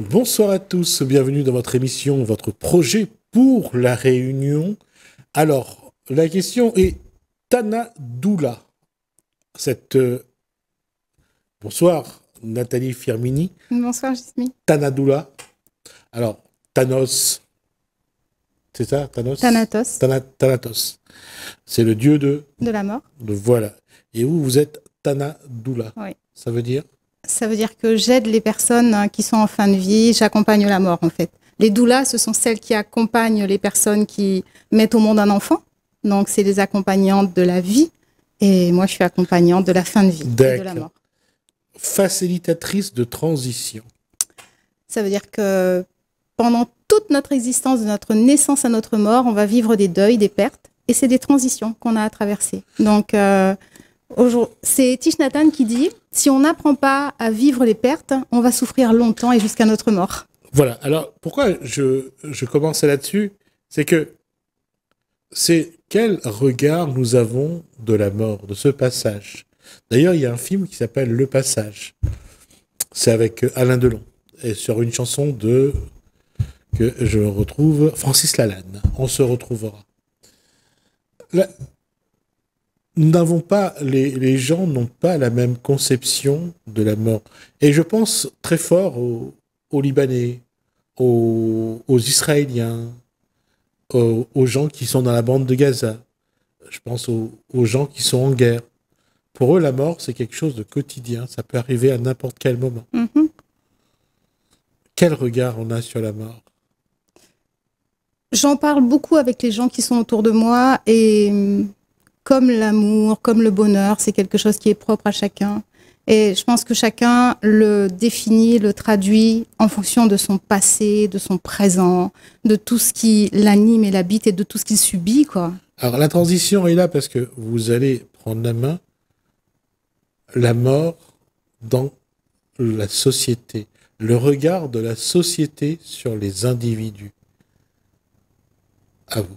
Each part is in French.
Bonsoir à tous, bienvenue dans votre émission, votre projet pour la Réunion. Alors, la question est Tanadoula. Bonsoir Nathalie Firmini. Bonsoir Jasmine. Tanadoula. Alors, Thanos, c'est ça, Thanos? Thanatos. Thanatos. C'est le dieu de la mort. Voilà. Et vous êtes Tanadoula. Oui. Ça veut dire? Ça veut dire que j'aide les personnes qui sont en fin de vie, j'accompagne la mort en fait. Les doulas, ce sont celles qui accompagnent les personnes qui mettent au monde un enfant. Donc, c'est les accompagnantes de la vie. Et moi, je suis accompagnante de la fin de vie et de la mort. Facilitatrice de transition. Ça veut dire que pendant toute notre existence, de notre naissance à notre mort, on va vivre des deuils, des pertes. Et c'est des transitions qu'on a à traverser. Donc, c'est Thich Nhat Hanh qui dit « Si on n'apprend pas à vivre les pertes, on va souffrir longtemps et jusqu'à notre mort. » Voilà. Alors, pourquoi je commence là-dessus? C'est quel regard nous avons de la mort, de ce passage. D'ailleurs, il y a un film qui s'appelle Le Passage. C'est avec Alain Delon. Et sur une chanson que je retrouve, Francis Lalanne. On se retrouvera. Les gens n'ont pas la même conception de la mort. Et je pense très fort aux Libanais, aux Israéliens, aux gens qui sont dans la bande de Gaza. Je pense aux gens qui sont en guerre. Pour eux, la mort, c'est quelque chose de quotidien. Ça peut arriver à n'importe quel moment. Mm-hmm. Quel regard on a sur la mort? J'en parle beaucoup avec les gens qui sont autour de moi et comme l'amour, comme le bonheur, c'est quelque chose qui est propre à chacun. Et je pense que chacun le définit, le traduit en fonction de son passé, de son présent, de tout ce qui l'anime et l'habite et de tout ce qu'il subit, quoi. Alors la transition est là parce que vous allez prendre la main, la mort dans la société, le regard de la société sur les individus. À vous.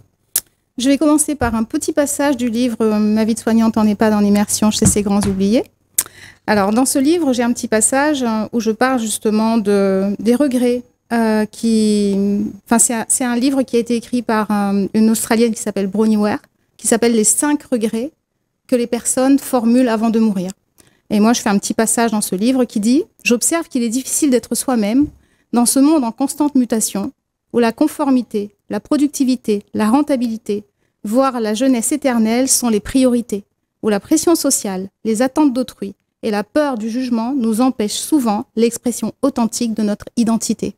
Je vais commencer par un petit passage du livre « Ma vie de soignante en EHPAD en immersion chez ces grands oubliés ». Alors, dans ce livre, j'ai un petit passage où je parle justement des regrets. C'est un livre qui a été écrit par une Australienne qui s'appelle Bronnie Ware, qui s'appelle « Les 5 regrets que les personnes formulent avant de mourir ». Et moi, je fais un petit passage dans ce livre qui dit « J'observe qu'il est difficile d'être soi-même dans ce monde en constante mutation, où la conformité, la productivité, la rentabilité, voire la jeunesse éternelle sont les priorités, où la pression sociale, les attentes d'autrui et la peur du jugement nous empêchent souvent l'expression authentique de notre identité. »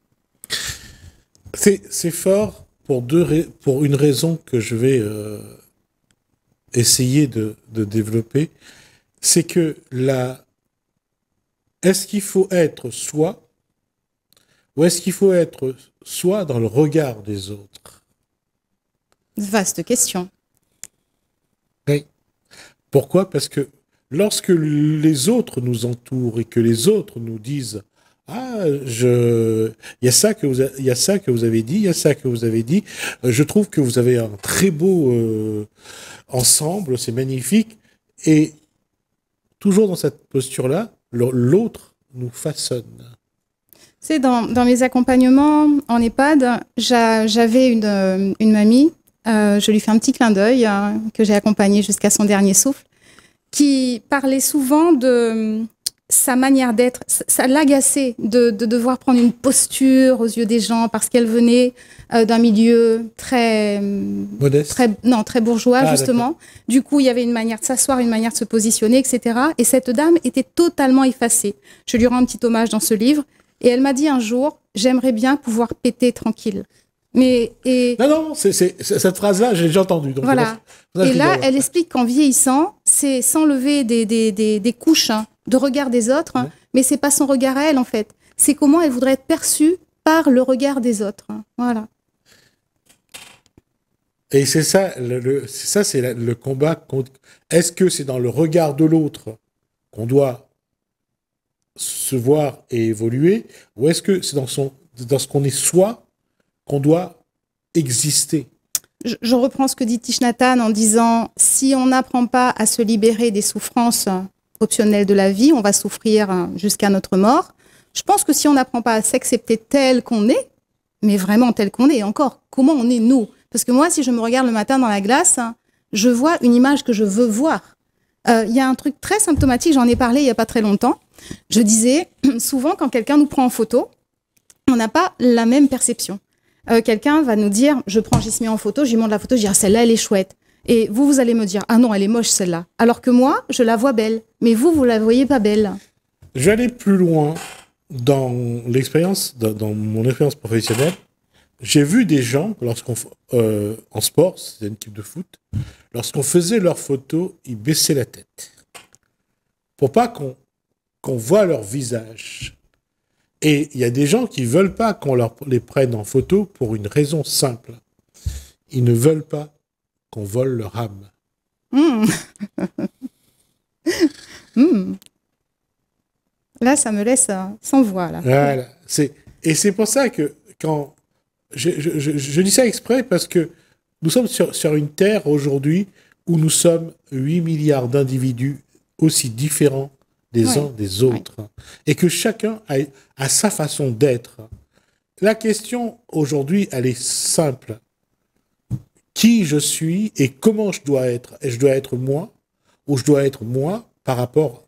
C'est fort pour une raison que je vais essayer de développer. C'est que est-ce qu'il faut être soi ou est-ce qu'il faut être soi dans le regard des autres? Vaste question. Oui. Pourquoi? Parce que lorsque les autres nous entourent et que les autres nous disent « Ah, il y a ça que vous avez dit, il y a ça que vous avez dit. Je trouve que vous avez un très beau ensemble, c'est magnifique. » Et toujours dans cette posture-là, l'autre nous façonne. C'est dans mes accompagnements en EHPAD, j'avais une mamie, je lui fais un petit clin d'œil, que j'ai accompagnée jusqu'à son dernier souffle, qui parlait souvent de sa manière d'être. Ça l'agaçait de devoir prendre une posture aux yeux des gens parce qu'elle venait d'un milieu très modeste, très bourgeois, justement. Du coup, il y avait une manière de s'asseoir, une manière de se positionner, etc. Et cette dame était totalement effacée. Je lui rends un petit hommage dans ce livre. Et elle m'a dit un jour, j'aimerais bien pouvoir péter tranquille. Non, cette phrase-là, j'ai déjà entendue. Donc voilà. Et là, elle explique qu'en vieillissant, c'est s'enlever des couches de regard des autres, mais c'est pas son regard à elle, en fait. C'est comment elle voudrait être perçue par le regard des autres. Voilà. Et c'est ça, c'est le combat. Est-ce que c'est dans le regard de l'autre qu'on doit se voir et évoluer, ou est-ce que c'est dans ce qu'on est soi qu'on doit exister? Je reprends ce que dit Thich Nhat Hanh en disant « Si on n'apprend pas à se libérer des souffrances optionnelles de la vie, on va souffrir jusqu'à notre mort. » Je pense que si on n'apprend pas à s'accepter tel qu'on est, mais vraiment tel qu'on est, et encore, comment on est nous? Parce que moi, si je me regarde le matin dans la glace, hein, je vois une image que je veux voir. Il y a un truc très symptomatique, j'en ai parlé il n'y a pas très longtemps. Je disais, souvent, quand quelqu'un nous prend en photo, on n'a pas la même perception. Quelqu'un va nous dire, je prends Gismi en photo, je lui montre la photo, je dis, ah, celle-là, elle est chouette. Et vous allez me dire, ah non, elle est moche, celle-là. Alors que moi, je la vois belle. Mais vous la voyez pas belle. Je vais aller plus loin dans l'expérience, dans mon expérience professionnelle. J'ai vu des gens, en sport, c'était une équipe de foot, lorsqu'on faisait leurs photos, ils baissaient la tête. Pour pas qu'on voit leur visage. Et il y a des gens qui veulent pas qu'on les prenne en photo pour une raison simple. Ils ne veulent pas qu'on vole leur âme. Là, ça me laisse sans voix. Là. Voilà. Et c'est pour ça que quand... Je dis ça exprès parce que nous sommes sur une terre aujourd'hui où nous sommes 8 milliards d'individus aussi différents des uns des autres. Et que chacun a sa façon d'être. La question aujourd'hui, elle est simple. Qui je suis et comment je dois être? Et je dois être moi ou je dois être moi par rapport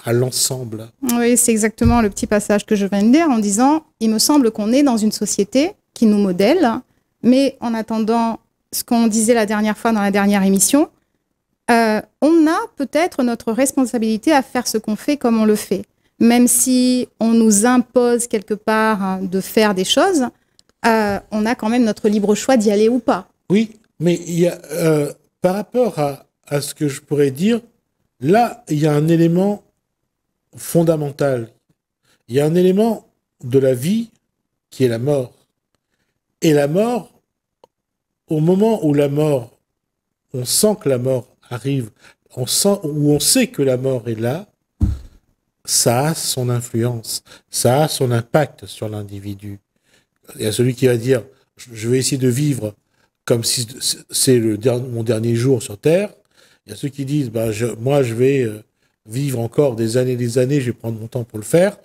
à l'ensemble? Oui, c'est exactement le petit passage que je viens de dire en disant, il me semble qu'on est dans une société qui nous modèle, mais en attendant ce qu'on disait la dernière fois dans la dernière émission, on a peut-être notre responsabilité à faire ce qu'on fait comme on le fait. Même si on nous impose quelque part de faire des choses, on a quand même notre libre choix d'y aller ou pas. Oui, mais il y a, par rapport à ce que je pourrais dire, là, il y a un élément fondamental. Il y a un élément de la vie qui est la mort. Et la mort, au moment où la mort, on sent que la mort arrive, on sait que la mort est là, ça a son influence, ça a son impact sur l'individu. Il y a celui qui va dire, je vais essayer de vivre comme si c'est mon dernier jour sur Terre. Il y a ceux qui disent, moi je vais vivre encore des années, je vais prendre mon temps pour le faire.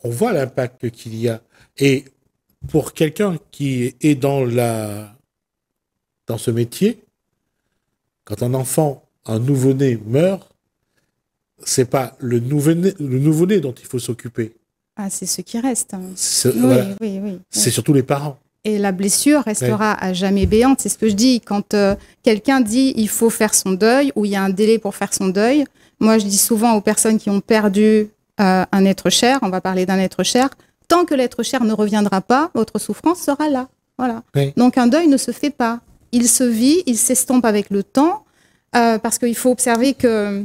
On voit l'impact qu'il y a. Et pour quelqu'un qui est dans ce métier, quand un enfant, un nouveau-né meurt, c'est pas le nouveau-né dont il faut s'occuper. Ah, c'est ce qui reste. Oui. C'est surtout les parents. Et la blessure restera à jamais béante. C'est ce que je dis. Quand quelqu'un dit il faut faire son deuil ou il y a un délai pour faire son deuil, moi je dis souvent aux personnes qui ont perdu un être cher, on va parler d'un être cher, tant que l'être cher ne reviendra pas, votre souffrance sera là. Voilà. Oui. Donc un deuil ne se fait pas. Il se vit, il s'estompe avec le temps, parce qu'il faut observer que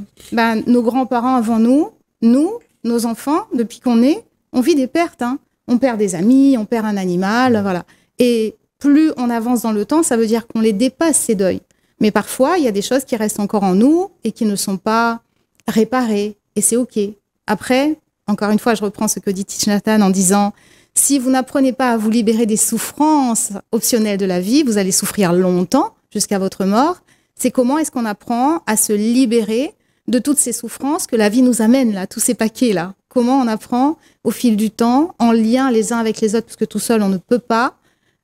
nos grands-parents avant nous, nos enfants, depuis qu'on est, on vit des pertes. Hein. On perd des amis, on perd un animal, voilà. Et plus on avance dans le temps, ça veut dire qu'on les dépasse, ces deuils. Mais parfois, il y a des choses qui restent encore en nous et qui ne sont pas réparées. Et c'est OK. Après, encore une fois, je reprends ce que dit Thich Nhat Hanh en disant, si vous n'apprenez pas à vous libérer des souffrances optionnelles de la vie, vous allez souffrir longtemps, jusqu'à votre mort. C'est comment est-ce qu'on apprend à se libérer de toutes ces souffrances que la vie nous amène, là, tous ces paquets-là. Comment on apprend, au fil du temps, en lien les uns avec les autres, parce que tout seul, on ne peut pas,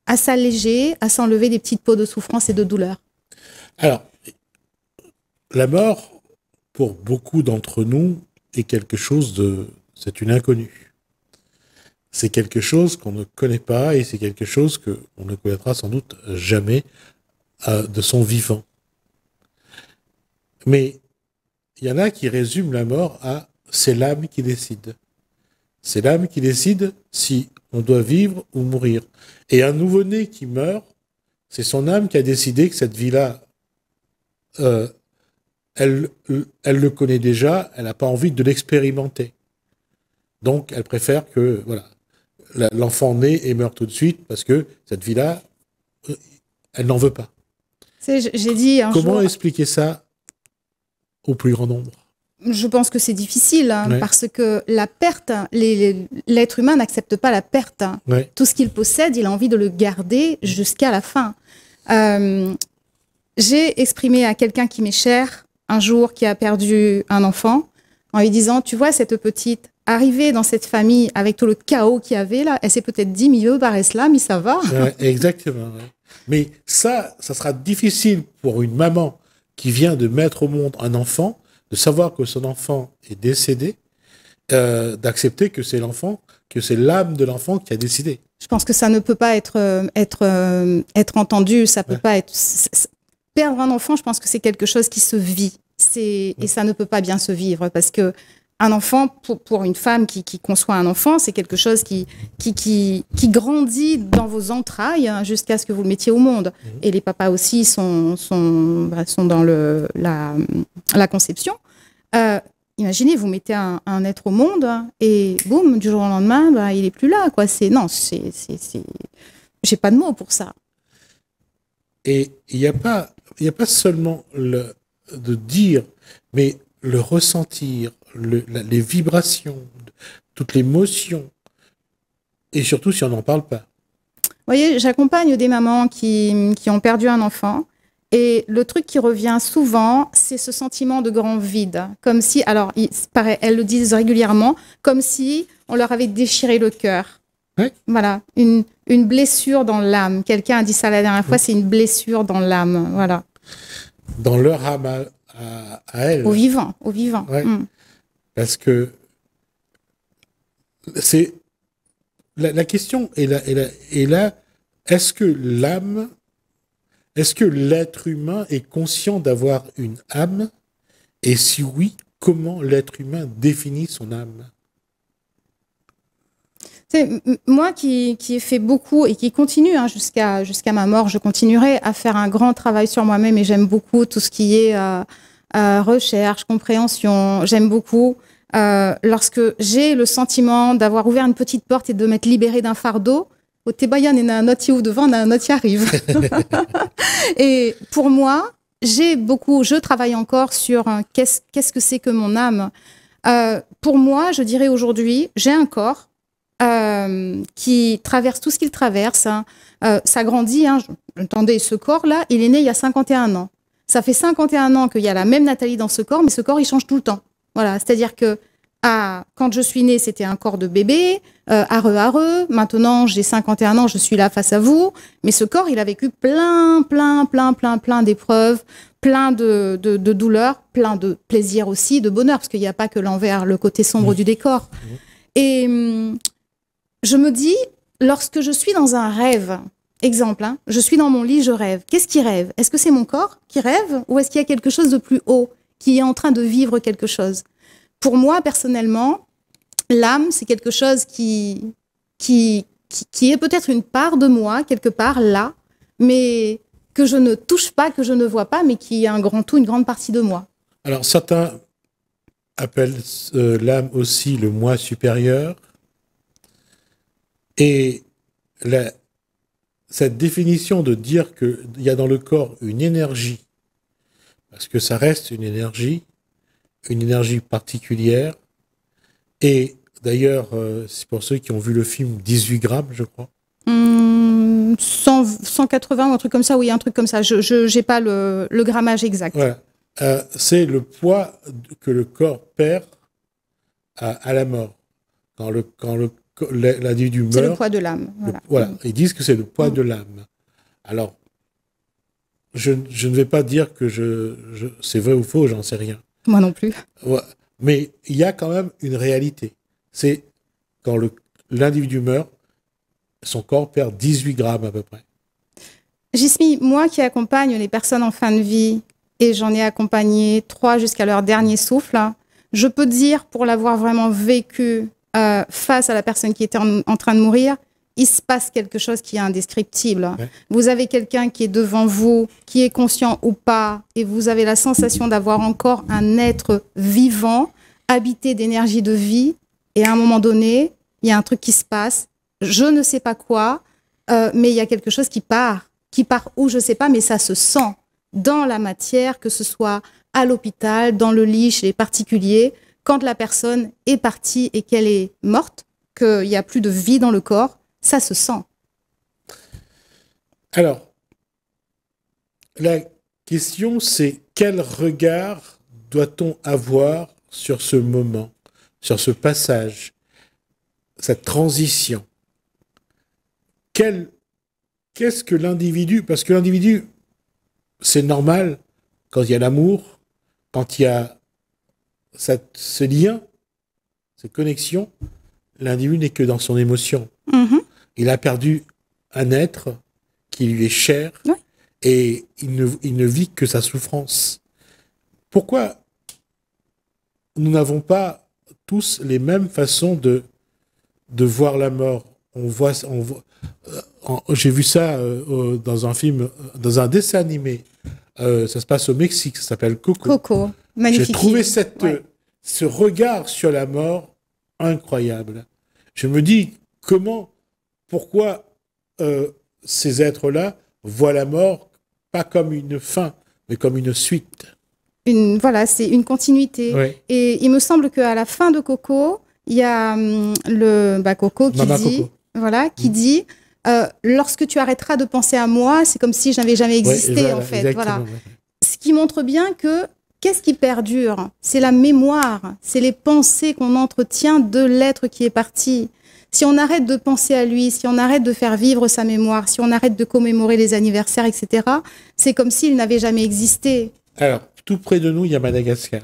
à s'alléger, à s'enlever des petites peaux de souffrance et de douleur. Alors, la mort, pour beaucoup d'entre nous, est quelque chose c'est une inconnue. C'est quelque chose qu'on ne connaît pas et c'est quelque chose qu'on ne connaîtra sans doute jamais de son vivant. Mais il y en a qui résument la mort à « c'est l'âme qui décide ». C'est l'âme qui décide si on doit vivre ou mourir. Et un nouveau-né qui meurt, c'est son âme qui a décidé que cette vie-là, elle le connaît déjà, elle n'a pas envie de l'expérimenter. Donc, elle préfère que l'enfant naît et meurt tout de suite parce que cette vie-là, elle n'en veut pas. J'ai dit Comment expliquer ça au plus grand nombre? Je pense que c'est difficile parce que la perte, l'être humain n'accepte pas la perte. Tout ce qu'il possède, il a envie de le garder jusqu'à la fin. J'ai exprimé à quelqu'un qui m'est cher un jour qui a perdu un enfant en lui disant, tu vois cette petite, arrivée dans cette famille avec tout le chaos qu'il y avait là, elle s'est peut-être dit, milieu par islam, ça va. Ouais, exactement. Ouais. Mais ça sera difficile pour une maman qui vient de mettre au monde un enfant, de savoir que son enfant est décédé, d'accepter que c'est l'enfant, que c'est l'âme de l'enfant qui a décidé. Je pense que ça ne peut pas être entendu, ça peut pas être... Perdre un enfant, je pense que c'est quelque chose qui se vit. Et ça ne peut pas bien se vivre parce que un enfant, pour une femme qui conçoit un enfant, c'est quelque chose qui grandit dans vos entrailles jusqu'à ce que vous le mettiez au monde. Et les papas aussi sont dans la conception. Imaginez, vous mettez un être au monde et boum, du jour au lendemain, il est plus là, quoi. J'ai pas de mots pour ça. Et il n'y a pas seulement de dire, mais le ressentir, les vibrations, toute l'émotion, et surtout si on n'en parle pas. Vous voyez, j'accompagne des mamans qui ont perdu un enfant, et le truc qui revient souvent, c'est ce sentiment de grand vide, comme si, alors, elles le disent régulièrement, comme si on leur avait déchiré le cœur. Ouais. Voilà, une blessure dans l'âme. Quelqu'un a dit ça la dernière fois, c'est une blessure dans l'âme, voilà. Dans leur âme à elle. Au vivant. Ouais. Parce que c'est la question est là, est-ce que l'être humain est conscient d'avoir une âme? Et si oui, comment l'être humain définit son âme? Moi qui ai fait beaucoup et qui continue jusqu'à ma mort, je continuerai à faire un grand travail sur moi-même et j'aime beaucoup tout ce qui est recherche, compréhension. J'aime beaucoup lorsque j'ai le sentiment d'avoir ouvert une petite porte et de m'être libérée d'un fardeau. Au Tebayan, il y a un autre qui ouvre devant, un autre qui arrive. Et pour moi, je travaille encore sur qu'est-ce que c'est que mon âme. Pour moi, je dirais aujourd'hui, j'ai un corps qui traverse tout ce qu'il traverse. Ça grandit. Attendez, ce corps-là, il est né il y a 51 ans. Ça fait 51 ans qu'il y a la même Nathalie dans ce corps, mais ce corps, il change tout le temps. Voilà, c'est-à-dire que quand je suis née, c'était un corps de bébé, areux. Maintenant, j'ai 51 ans, je suis là face à vous. Mais ce corps, il a vécu plein d'épreuves, plein de douleurs, plein de plaisirs aussi, de bonheur, parce qu'il n'y a pas que l'envers, le côté sombre du décor. Et je me dis, lorsque je suis dans un rêve, exemple, je suis dans mon lit, je rêve. Qu'est-ce qui rêve? Est-ce que c'est mon corps qui rêve ou est-ce qu'il y a quelque chose de plus haut qui est en train de vivre quelque chose? Pour moi, personnellement, l'âme, c'est quelque chose qui est peut-être une part de moi, quelque part là, mais que je ne touche pas, que je ne vois pas, mais qui est un grand tout, une grande partie de moi. Alors, certains appellent l'âme aussi le moi supérieur. Et cette définition de dire qu'il y a dans le corps une énergie, parce que ça reste une énergie particulière, et d'ailleurs, c'est pour ceux qui ont vu le film 18 grammes, je crois. 180 ou un truc comme ça, oui, un truc comme ça. Je n'ai pas le grammage exact. Voilà. C'est le poids que le corps perd à la mort. Quand l'individu meurt. C'est le poids de l'âme. Voilà. Ils disent que c'est le poids de l'âme. Alors, je ne vais pas dire que c'est vrai ou faux, j'en sais rien. Moi non plus. Ouais. Mais il y a quand même une réalité. C'est quand l'individu meurt, son corps perd 18 grammes à peu près. Jismi, moi qui accompagne les personnes en fin de vie, et j'en ai accompagné 3 jusqu'à leur dernier souffle, je peux dire, pour l'avoir vraiment vécu face à la personne qui était en train de mourir, il se passe quelque chose qui est indescriptible. Ouais. Vous avez quelqu'un qui est devant vous, qui est conscient ou pas, et vous avez la sensation d'avoir encore un être vivant, habité d'énergie de vie, et à un moment donné, il y a un truc qui se passe, je ne sais pas quoi, mais il y a quelque chose qui part où, je ne sais pas, mais ça se sent dans la matière, que ce soit à l'hôpital, dans le lit, chez les particuliers, quand la personne est partie et qu'elle est morte, qu'il n'y a plus de vie dans le corps, ça se sent. Alors, la question, c'est quel regard doit-on avoir sur ce moment, sur ce passage, cette transition. Qu'est-ce que l'individu, parce que l'individu, c'est normal quand il y a l'amour, quand il y a ce lien, cette connexion, l'individu n'est que dans son émotion. Il a perdu un être qui lui est cher, oui, et il ne vit que sa souffrance. Pourquoi nous n'avons pas tous les mêmes façons de voir la mort? J'ai vu ça dans un film, dans un dessin animé. Ça se passe au Mexique, ça s'appelle Coco. Coco, magnifique. J'ai trouvé ce regard sur la mort incroyable. Je me dis, pourquoi ces êtres-là voient la mort pas comme une fin, mais comme une suite. Voilà, c'est une continuité. Oui. Et il me semble qu'à la fin de Coco, il y a Coco qui dit, voilà, qui dit lorsque tu arrêteras de penser à moi, c'est comme si je n'avais jamais existé, en fait. Voilà. Ouais. Ce qui montre bien que qu'est-ce qui perdure? C'est la mémoire, c'est les pensées qu'on entretient de l'être qui est parti. Si on arrête de penser à lui, si on arrête de faire vivre sa mémoire, si on arrête de commémorer les anniversaires, etc., c'est comme s'il n'avait jamais existé. Alors, tout près de nous, il y a Madagascar.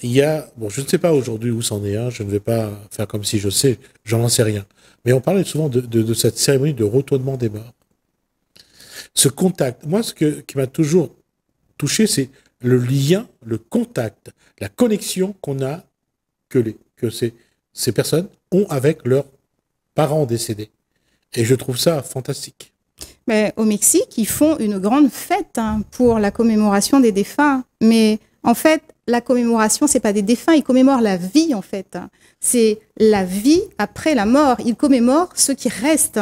Il y a, je ne sais pas aujourd'hui où c'en est un, je ne vais pas faire comme si je sais, j'en sais rien. Mais on parlait souvent de cette cérémonie de retournement des morts. Ce contact, moi, qui m'a toujours touché, c'est le lien, le contact, la connexion qu'on a, que ces personnes ont avec leurs parents décédés. Et je trouve ça fantastique. Mais au Mexique, ils font une grande fête pour la commémoration des défunts. Mais en fait, la commémoration, c'est pas des défunts, ils commémorent la vie, en fait. C'est la vie après la mort. Ils commémorent ce qui reste.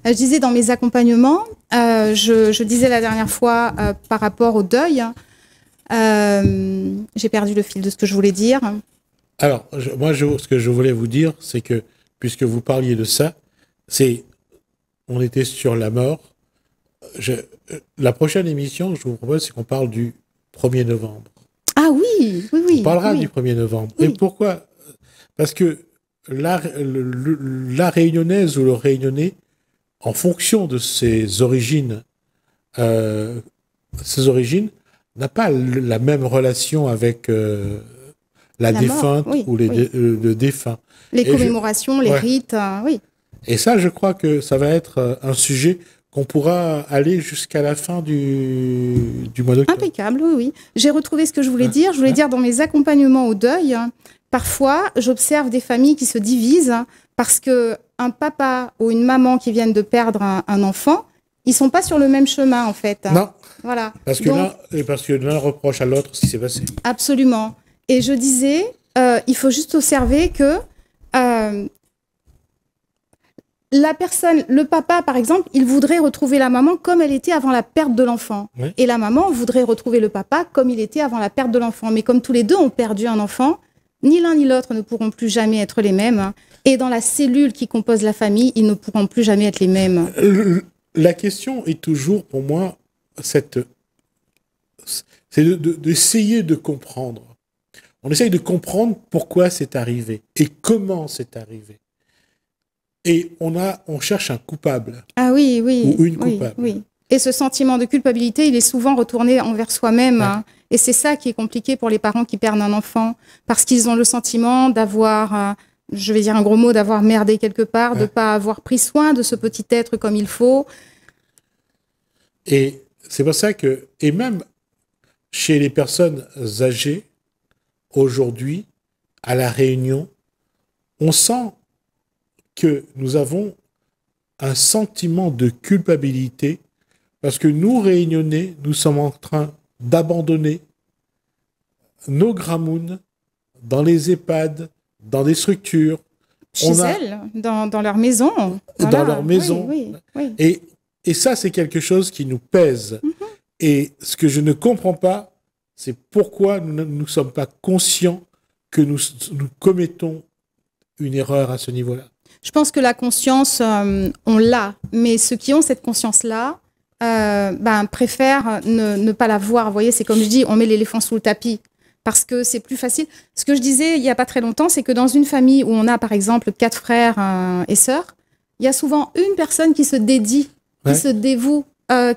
Je disais dans mes accompagnements, je disais la dernière fois par rapport au deuil, j'ai perdu le fil de ce que je voulais dire. Alors, ce que je voulais vous dire, c'est que, puisque vous parliez de ça, on était sur la mort. La prochaine émission, je vous propose, c'est qu'on parle du 1er novembre. Ah oui, oui, oui. On parlera oui. du 1er novembre. Oui. Et pourquoi? Parce que la réunionnaise ou le réunionnais, en fonction de ses origines, n'a pas la même relation avec la défunte ou le défunt. Les commémorations, les rites, oui. Et ça, je crois que ça va être un sujet qu'on pourra aller jusqu'à la fin du mois d'octobre. Impeccable, oui, oui. J'ai retrouvé ce que je voulais dire. Je voulais dire dans mes accompagnements au deuil, parfois, j'observe des familles qui se divisent parce qu'un papa ou une maman qui viennent de perdre un enfant, ils ne sont pas sur le même chemin, en fait. Non. Voilà. Parce que l'un reproche à l'autre ce qui s'est passé. Absolument. Et je disais, il faut juste observer que la personne, le papa, par exemple, il voudrait retrouver la maman comme elle était avant la perte de l'enfant. Oui. Et la maman voudrait retrouver le papa comme il était avant la perte de l'enfant. Mais comme tous les deux ont perdu un enfant, ni l'un ni l'autre ne pourront plus jamais être les mêmes. Et dans la cellule qui compose la famille, ils ne pourront plus jamais être les mêmes. La question est toujours, pour moi, c'est d'essayer de comprendre. On essaye de comprendre pourquoi c'est arrivé et comment c'est arrivé. Et on cherche un coupable. Ah oui, oui. Ou une coupable. Oui, oui. Et ce sentiment de culpabilité, il est souvent retourné envers soi-même. Ouais. Et c'est ça qui est compliqué pour les parents qui perdent un enfant. Parce qu'ils ont le sentiment d'avoir, je vais dire un gros mot, d'avoir merdé quelque part, de ne pas avoir pris soin de ce petit être comme il faut. Et c'est pour ça que, et même chez les personnes âgées, aujourd'hui, à La Réunion, on sent que nous avons un sentiment de culpabilité parce que nous, Réunionnais, nous sommes en train d'abandonner nos gramounes dans les EHPAD, dans des structures. Chez elles, dans leur maison. Voilà. Dans leur maison. Oui, oui, oui. Et ça, c'est quelque chose qui nous pèse. Mm-hmm. Et ce que je ne comprends pas, c'est pourquoi nous ne sommes pas conscients que nous commettons une erreur à ce niveau-là. Je pense que la conscience, on l'a. Mais ceux qui ont cette conscience-là, préfèrent ne pas la voir. Vous voyez, c'est comme je dis, on met l'éléphant sous le tapis. parce que c'est plus facile. Ce que je disais il n'y a pas très longtemps, c'est que dans une famille où on a par exemple 4 frères et sœurs, il y a souvent une personne qui se dédie, qui se dévoue,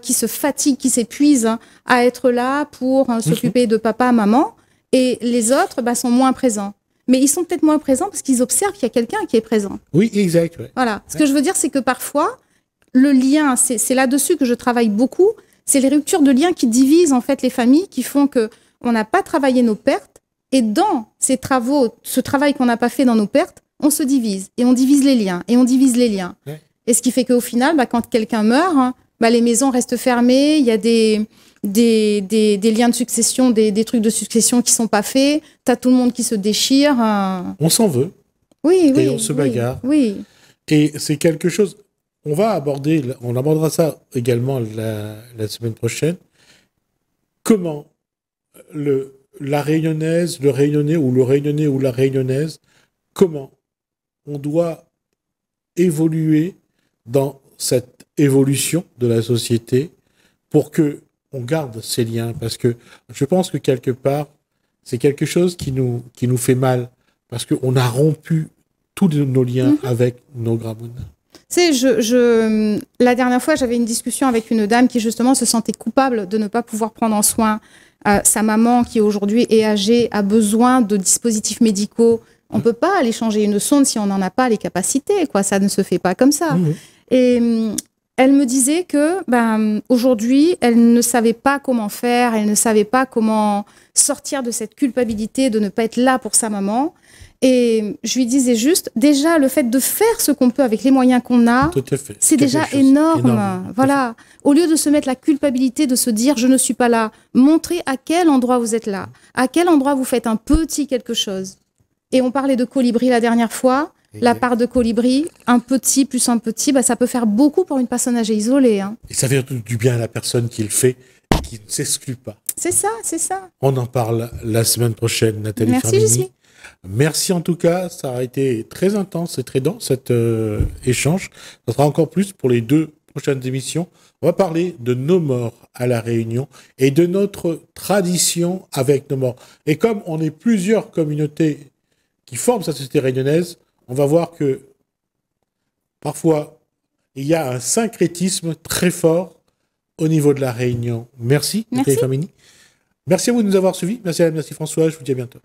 qui se fatigue, qui s'épuise à être là pour s'occuper de papa, maman, et les autres sont moins présents. Mais ils sont peut-être moins présents parce qu'ils observent qu'il y a quelqu'un qui est présent. Oui, exact. Ouais. Voilà. Ce que je veux dire, c'est que parfois, le lien, c'est là-dessus que je travaille beaucoup, c'est les ruptures de liens qui divisent en fait les familles, qui font que on n'a pas travaillé nos pertes, et dans ces travaux, ce travail qu'on n'a pas fait dans nos pertes, on se divise, et on divise les liens, et on divise les liens. Ouais. Et ce qui fait qu'au final, quand quelqu'un meurt, les maisons restent fermées, il y a des liens de succession, des trucs de succession qui sont pas faits, t'as tout le monde qui se déchire. On s'en veut. Oui, oui. Et on se bagarre. Oui. Et c'est quelque chose, on abordera ça également la semaine prochaine. Comment la Réunionnaise, le Réunionnais ou le Réunionnais ou la Réunionnaise, comment on doit évoluer dans cette évolution de la société pour que on garde ces liens, parce que je pense que quelque part c'est quelque chose qui nous fait mal, parce qu'on a rompu tous nos liens avec nos Gramoun. Tu sais, la dernière fois, j'avais une discussion avec une dame qui justement se sentait coupable de ne pas pouvoir prendre en soin sa maman qui aujourd'hui est âgée, a besoin de dispositifs médicaux. On ne peut pas aller changer une sonde si on n'en a pas les capacités, quoi. Ça ne se fait pas comme ça. Et elle me disait que aujourd'hui, elle ne savait pas comment faire, elle ne savait pas comment sortir de cette culpabilité de ne pas être là pour sa maman. Et je lui disais juste, déjà, le fait de faire ce qu'on peut avec les moyens qu'on a, c'est déjà énorme. Voilà. Au lieu de se mettre la culpabilité de se dire, je ne suis pas là, montrez à quel endroit vous êtes là, à quel endroit vous faites un petit quelque chose. Et on parlait de colibri la dernière fois. La part de colibri, un petit plus un petit, ça peut faire beaucoup pour une personne âgée isolée. Et ça fait du bien à la personne qui le fait et qui ne s'exclut pas. C'est ça, c'est ça. On en parle la semaine prochaine, Nathalie Fermini. Merci, Jessie. Merci en tout cas, ça a été très intense et très dense cet échange. Ça sera encore plus pour les 2 prochaines émissions. On va parler de nos morts à La Réunion et de notre tradition avec nos morts. Et comme on est plusieurs communautés qui forment cette société réunionnaise, on va voir que parfois il y a un syncrétisme très fort au niveau de La Réunion. Merci, Nathalie Fermini. Merci à vous de nous avoir suivis. Merci à François, je vous dis à bientôt.